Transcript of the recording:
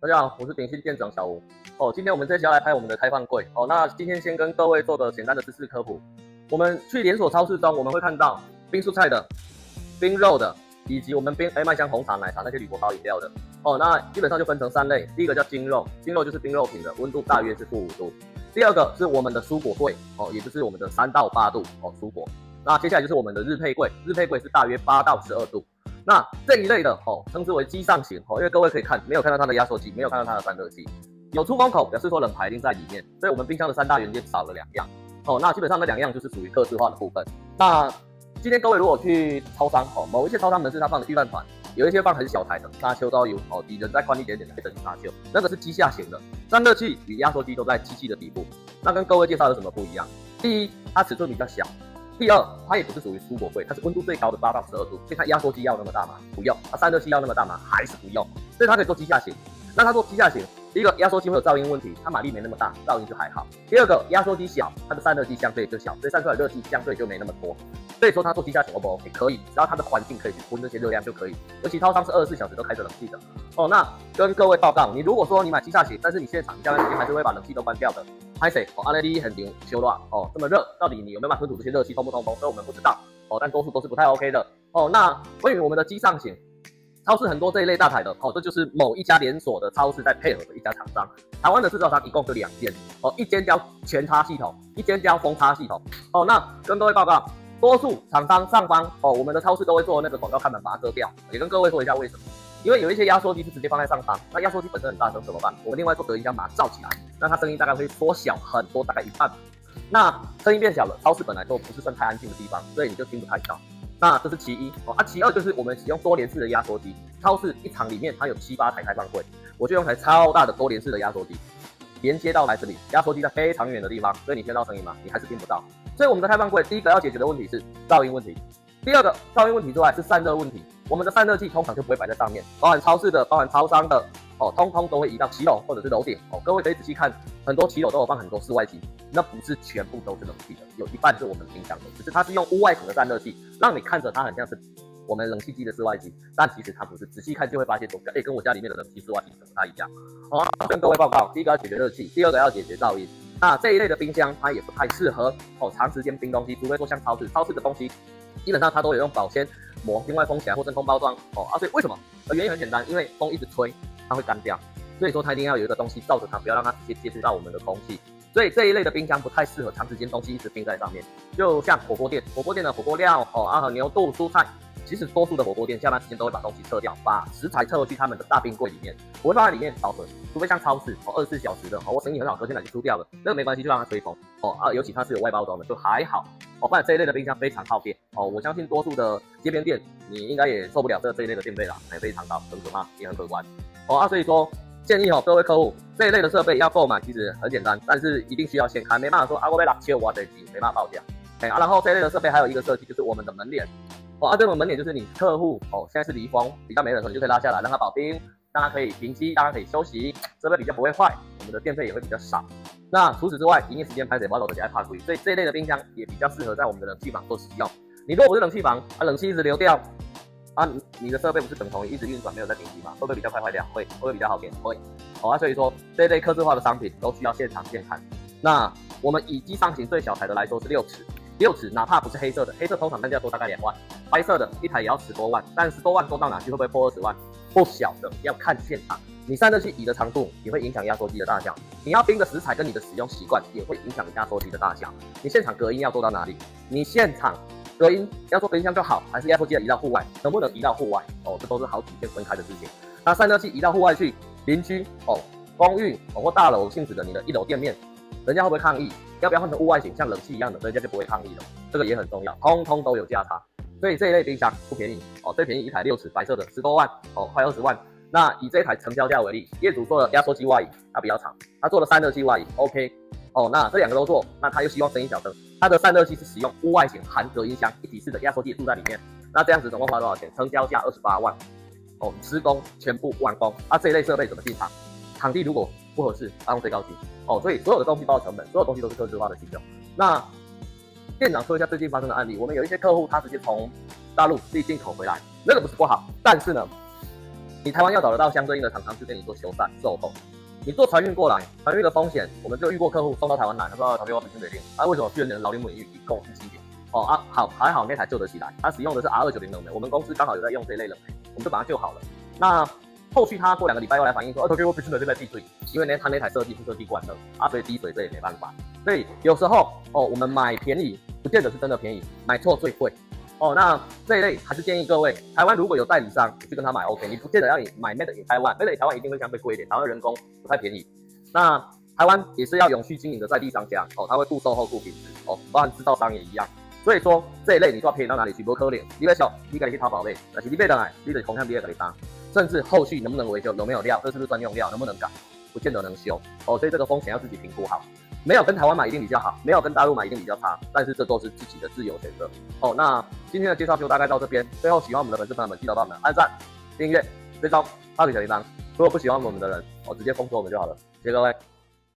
大家好，我是鼎新店长小吴。今天我们这期要来拍我们的开放柜。那今天先跟各位做个简单的知识科普。我们去连锁超市中，我们会看到冰蔬菜的、冰肉的，以及我们卖像红茶、奶茶那些铝箔包饮料的。那基本上就分成3类。第一个叫精肉，精肉就是冰肉品的，温度大约是-5度。第二个是我们的蔬果柜，也就是我们的3到8度蔬果。那接下来就是我们的日配柜，日配柜是大约8到12度。那这一类的称之为机上型因为各位可以看，没有看到它的压缩机，没有看到它的散热器，有出风口，表示说冷排一定在里面，所以我们冰箱的3大元件少了2样那基本上那2样就是属于客制化的部分。那今天各位如果去超商某一些超商门市它放的预拌团，有一些放很小台的沙丘都有底人再宽一点点的可以等于沙丘，那个是机下型的，散热器与压缩机都在机器的底部。那跟各位介绍有什么不一样？第一，它尺寸比较小。第二，它也不是属于蔬果柜，它是温度最高的8到12度，所以它压缩机要那么大吗？不用。它散热器要那么大吗？还是不用。所以它可以做机下型。那它做机下型，第一个压缩机会有噪音问题，它马力没那么大，噪音就还好。第二个，压缩机小，它的散热机相对就小，所以散出来的热气相对就没那么多。所以说它做机下型 O 不 OK？ 可以，只要它的环境可以去吞这些热量就可以。尤其超商是24小时都开着冷气的那跟各位报告，你如果说你买机下型，但是你现场下班时间还是会把冷气都关掉的。拍谁？安内利很牛，修热这么热，到底你有没有办法吞吐这些热气，通不通风？所以我们不知道但多数都是不太 OK 的那关于我们的机上型，超市很多这一类大台的这就是某一家连锁的超市在配合的一家厂商。台湾的制造商一共就2间一间叫全插系统，一间叫风插系统那跟各位报告，多数厂商上方我们的超市都会做那个广告看板把它遮掉，也跟各位说一下为什么。因为有一些压缩机是直接放在上方，那压缩机本身很大声怎么办？我们另外做隔音箱把它罩起来，那它声音大概会缩小很多，大概1半。那声音变小了，超市本来就不是算太安静的地方，所以你就听不太到。那这是其一其二就是我们使用多联式的压缩机，超市一场里面它有7、8台开放柜，我就用台超大的多联式的压缩机连接到来这里，压缩机在非常远的地方，所以你听到声音吗？你还是听不到。所以我们的开放柜第一个要解决的问题是噪音问题，第二个噪音问题之外是散热问题。我们的散热器通常就不会摆在上面，包含超市的、包含超商的通通都会移到骑楼或者是楼顶各位可以仔细看，很多骑楼都有放很多室外机，那不是全部都是冷气的，有一半是我们冰箱的，只是它是用屋外型的散热器，让你看着它很像是我们冷气机的室外机，但其实它不是，仔细看就会发现说，跟我家里面的冷气室外机不太一样跟各位报告，第一个要解决热气，第二个要解决噪音。那这一类的冰箱它也不太适合长时间冰东西，除非说像超市的东西基本上它都有用保鲜膜另外封起来或真空包装所以为什么？原因很简单，因为风一直吹它会干掉，所以说它一定要有一个东西罩着它，不要让它直接接触到我们的空气。所以这一类的冰箱不太适合长时间东西一直冰在上面，就像火锅店的火锅料牛肚、蔬菜，其实多数的火锅店下班时间都会把东西撤掉，把食材撤回去他们的大冰柜里面，不会放在里面保存，除非像超市24小时的我生意很好，隔天来就出掉了，那个没关系，就让它吹风尤其它是有外包装的就还好不然这一类的冰箱非常耗电我相信多数的街边店你应该也受不了这一类的电费啦，非常高，很可怕，也很可观所以说建议各位客户这一类的设备要购买其实很简单，但是一定需要先看，没办法说我要6000瓦的机没办法报价然后这一类的设备还有一个设计就是我们的门帘这种门帘就是你客户现在是离峰比较没人的时候，你就可以拉下来让它保冰，让它可以停机，让它可以休息，设备比较不会坏，我们的电费也会比较少。那除此之外，营业时间拍谁不都比较怕贵，所以这一类的冰箱也比较适合在我们的冷气房做使用。你如果不是冷气房冷气一直流掉你的设备不是等同于一直运转没有在停机吗？会不会比较快坏掉？会不会比较好点？会所以说这一类客制化的商品都需要现场现看。那我们以机上型最小台的来说是6尺，哪怕不是黑色的，黑色通常单价多大概2万，白色的一台也要10多万，但10多万多到哪去？会不会破20万？不晓得，要看现场。你散热器移的长度也会影响压缩机的大小，你要冰的食材跟你的使用习惯也会影响压缩机的大小。你现场隔音要做到哪里？你现场隔音要做隔音箱就好，还是压缩机移到户外？能不能移到户外这都是好几件分开的事情。那散热器移到户外去，邻居公寓或大楼性质的你的1楼店面，人家会不会抗议？要不要换成屋外型，像冷气一样的，人家就不会抗议了。这个也很重要，通通都有价差。所以这一类冰箱不便宜最便宜一台6尺白色的10多万快20万。那以这一台成交价为例，业主做了压缩机外移，它比较长，他做了散热器外移 ，OK 那这2个都做，那他又希望声音小声，他的散热器是使用屋外型含隔音箱一体式的，压缩机也住在里面。那这样子总共花多少钱？成交价28万施工全部完工这一类设备怎么进场？场地如果不合适，用最高级所以所有的东西包括成本，所有东西都是客制化的使用。那店长说一下最近发生的案例，我们有一些客户他直接从大陆自己进口回来，那个不是不好，但是呢，你台湾要找得到相对应的厂商去跟你做修缮售后。你做船运过来，船运的风险，我们就遇过客户送到台湾来，他说陶哥我本身没定，为什么去年劳力木一共1.7点？还好那台救得起来，他使用的是 R290冷媒，我们公司刚好有在用这一类冷媒，我们就把它救好了。那后续他过2个礼拜又来反映说，陶哥我必须得在滴水，因为呢他那台设计是设计惯了所以滴水这也没办法。所以有时候我们买便宜不见得是真的便宜，买错最贵。那这一类还是建议各位，台湾如果有代理商，去跟他买 OK， 你不见得要你买 Made in Taiwan，Made in Taiwan 一定会相对贵一点，台湾人工不太便宜。那台湾也是要永续经营的在地商家他会顾售后顾品质包含制造商也一样。所以说这一类你就要便宜到哪里去？不可能，你要小，你赶紧去淘宝买，但是你买回来，你得空看别人给你搭，甚至后续能不能维修，有没有料，这是不是专用料，能不能改，不见得能修所以这个风险要自己评估好。没有跟台湾买一定比较好，没有跟大陆买一定比较差，但是这都是自己的自由选择那今天的介绍就大概到这边。最后喜欢我们的粉丝朋友们，记得帮我们按赞、订阅、追踪、开启小铃铛。如果不喜欢我们的人直接封锁我们就好了。谢谢各位。